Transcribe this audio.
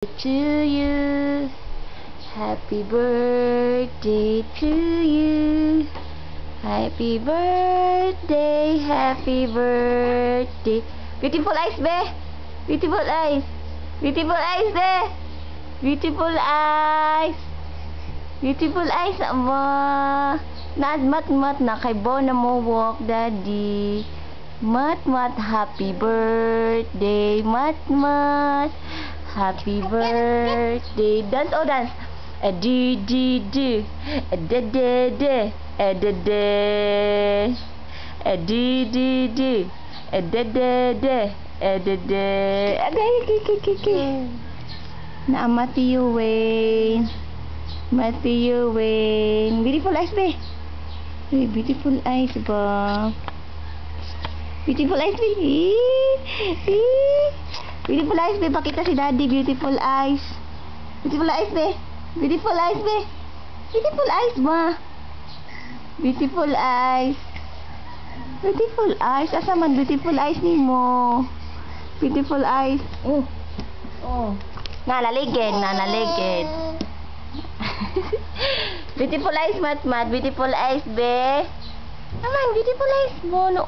To you, happy birthday to you, happy birthday, happy birthday. Beautiful eyes, be. Beautiful eyes. Beautiful eyes, be. Beautiful eyes. Beautiful eyes, ama. Mat na kay Bo na mo walk, daddy. Mat, happy birthday, mat. Happy birthday. Dance, oh dance. A do. A de. A de. A do. A de. A de. Agay, na Matthew Wayne. Matthew Wayne. Beautiful eyes, be. Beautiful eyes ba? Beautiful eyes, be. Beautiful eyes, be. Pakita si daddy. Beautiful eyes. Beautiful eyes, be. Beautiful eyes, be. Beautiful eyes, ma. Beautiful eyes. Beautiful eyes. Asa man beautiful eyes ni mo? Beautiful eyes. Nanaligid. Beautiful eyes, mat. Beautiful eyes, be. Aman, beautiful eyes mo. No,